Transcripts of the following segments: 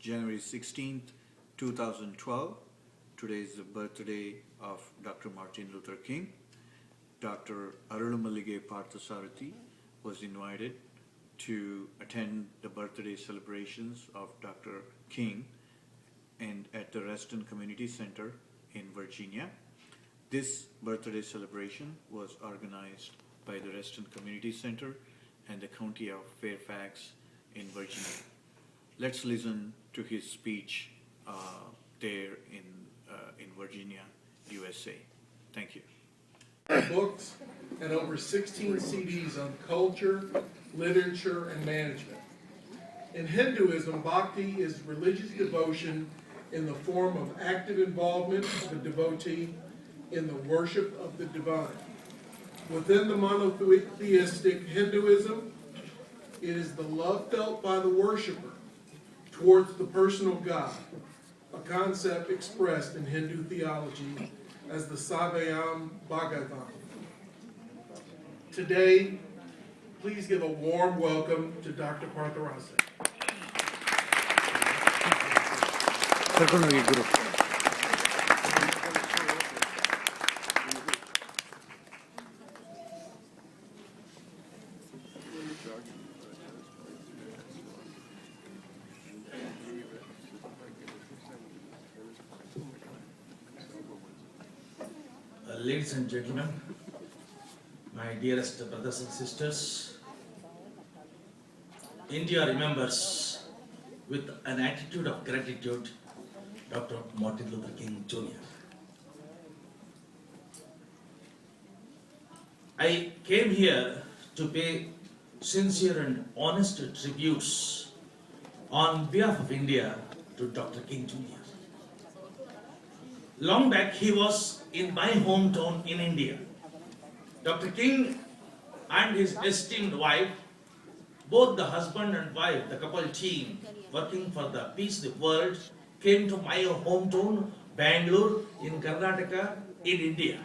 January 16th, 2012. Today is the birthday of Dr. Martin Luther King. Dr. Aralumallige Parthasarathy was invited to attend the birthday celebrations of Dr. King and at the Reston Community Center in Virginia. This birthday celebration was organized by the Reston Community Center and the County of Fairfax in Virginia. Let's listen to his speech there in Virginia, USA. Thank you. Books and over 16 CDs on culture, literature, and management. In Hinduism, bhakti is religious devotion in the form of active involvement of a devotee in the worship of the divine. Within the monotheistic Hinduism, it is the love felt by the worshiper towards the personal God, a concept expressed in Hindu theology as the Savyam Bhagavan. Today, please give a warm welcome to Dr. Parthasarathy. Ladies and gentlemen, my dearest brothers and sisters, India remembers with an attitude of gratitude Dr. Martin Luther King Jr. I came here to pay sincere and honest tributes on behalf of India to Dr. King Jr. Long back, he was in my hometown in India. Dr. King and his esteemed wife, both the husband and wife, the couple team working for the peace of the world, came to my hometown, Bangalore, in Karnataka, in India.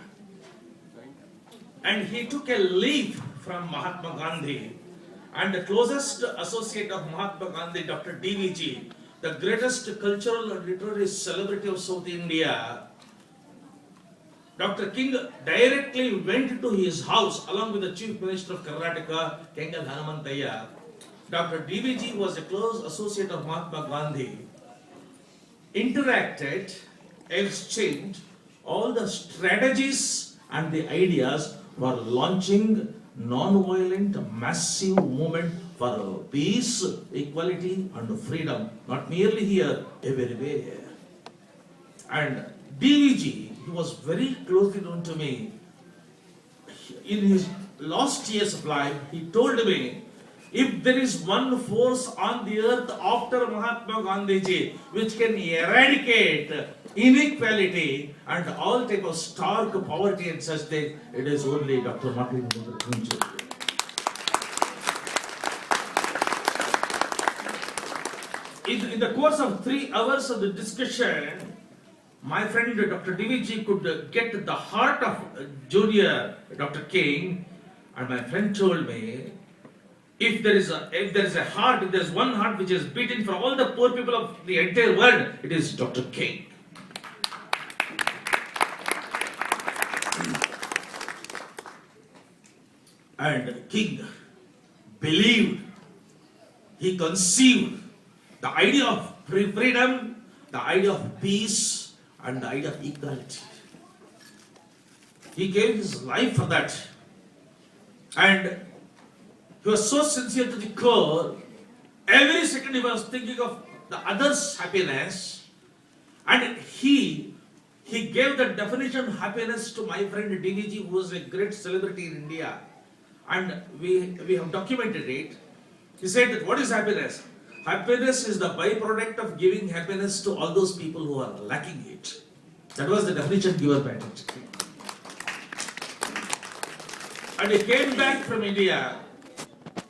And he took a leave from Mahatma Gandhi, and the closest associate of Mahatma Gandhi, Dr. DVG, the greatest cultural and literary celebrity of South India. Dr. King directly went to his house along with the Chief Minister of Karnataka, Kengal Hanamantaya. Dr. DVG was a close associate of Mahatma Gandhi. Interacted, exchanged all the strategies and the ideas for launching non-violent, massive movement for peace, equality, and freedom. Not merely here, everywhere. And DVG, he was very closely known to me. In his last years of life, he told me, if there is one force on the earth after Mahatma Gandhiji which can eradicate inequality and all type of stark poverty and such things, it is only Dr. Martin Luther King Jr. In the course of 3 hours of the discussion, my friend Dr. DVG could get the heart of Junior Dr. King, and my friend told me, if there is one heart which is beating for all the poor people of the entire world, it is Dr. King. And King believed, he conceived the idea of freedom, the idea of peace, and the idea of equality. He gave his life for that. And he was so sincere to the core, every second he was thinking of the other's happiness. And he gave the definition of happiness to my friend DVG, who was a great celebrity in India. And we have documented it. He said that what is happiness? Happiness is the byproduct of giving happiness to all those people who are lacking it. That was the definition given by Dr. King. And he came back from India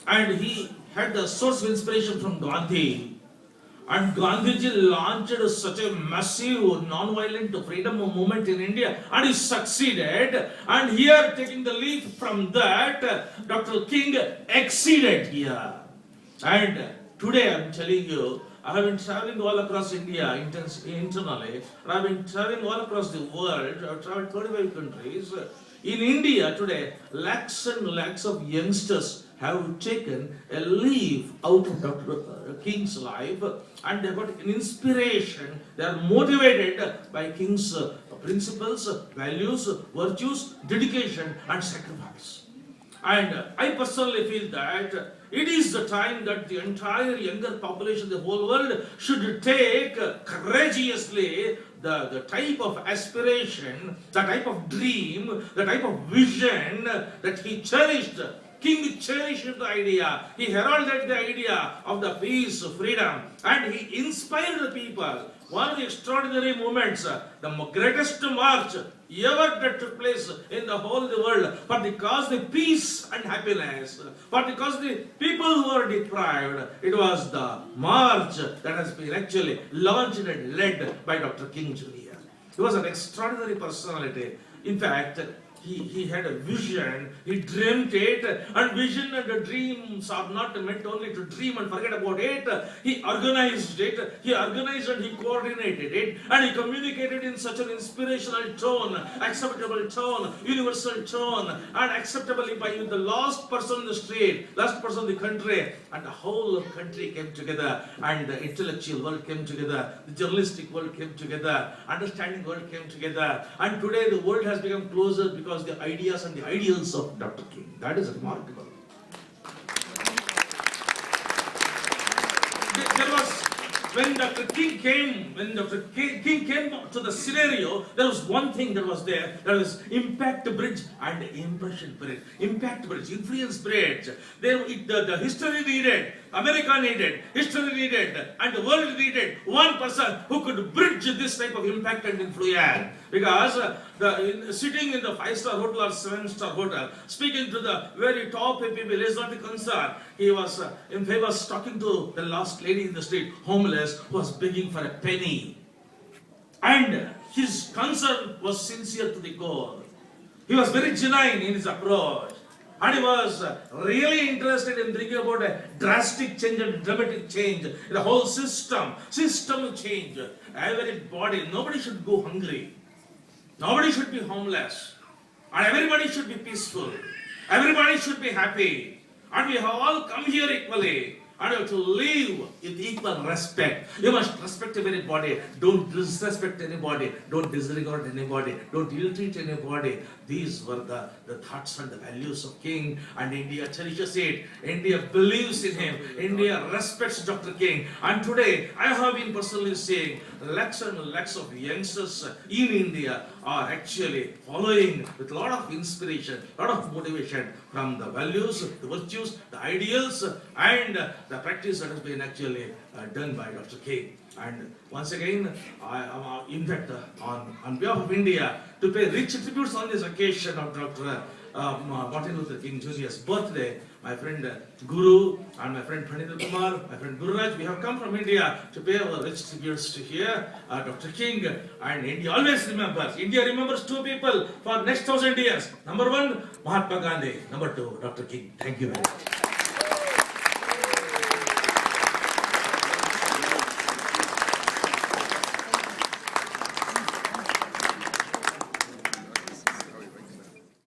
and he had the source of inspiration from Gandhi. And Gandhiji launched such a massive non-violent freedom movement in India, and he succeeded. And here, taking the leap from that, Dr. King exceeded here. And today I am telling you, I have been traveling all across India internally, and I have been traveling all across the world. I have traveled 35 countries. In India today, lakhs and lakhs of youngsters have taken a leaf out of Dr. King's life, and they have got an inspiration. They are motivated by King's principles, values, virtues, dedication, and sacrifice. And I personally feel that it is the time that the entire younger population, the whole world, should take courageously the type of aspiration, the type of dream, the type of vision that he cherished. King cherished the idea. He heralded the idea of the peace, freedom, and he inspired the people. One of the extraordinary moments, the greatest march ever that took place in the whole of the world for the cause of peace and happiness, for the cause of the people who were deprived. It was the march that has been actually launched and led by Dr. King Jr. He was an extraordinary personality. In fact, he had a vision, he dreamt it, and vision and dreams are not meant only to dream and forget about it. He organized it, he organized and he coordinated it, and he communicated in such an inspirational tone, acceptable tone, universal tone, and acceptable by the last person in the street, last person in the country, and the whole country came together, and the intellectual world came together, the journalistic world came together, understanding world came together, and today the world has become closer because the ideas and the ideals of Dr. King. That is remarkable. There was, when Dr. King came to the scenario, there was one thing that was there. There was impact bridge and impression bridge. Impact bridge, influence bridge. The history needed, America needed, history needed, and the world needed one person who could bridge this type of impact and influence. Because sitting in the 5-star hotel or 7-star hotel, speaking to the very top people is not the concern. He was talking to the last lady in the street, homeless, who was begging for a penny. And his concern was sincere to the core. He was very genuine in his approach. And he was really interested in bringing about a drastic change and dramatic change in the whole system. System change. Everybody, nobody should go hungry. Nobody should be homeless. And everybody should be peaceful. Everybody should be happy. And we have all come here equally. And you have to live with equal respect. You must respect everybody. Don't disrespect anybody. Don't disregard anybody. Don't ill-treat anybody. These were the thoughts and the values of King. And India cherishes it. India believes in him. India respects Dr. King. And today, I have been personally saying, lakhs and lakhs of youngsters in India are actually following with a lot of inspiration, a lot of motivation from the values, the virtues, the ideals, and the practice that has been actually done by Dr. King. And once again, I am in fact on behalf of India to pay rich tributes on this occasion of Dr. Martin Luther King Jr.'s birthday. My friend Guru and my friend Pandit Kumar, my friend Guru Raj, we have come from India to pay our rich tributes to here, Dr. King. And India always remembers. India remembers two people for next 1,000 years. Number one, Mahatma Gandhi. Number two, Dr. King. Thank you very much.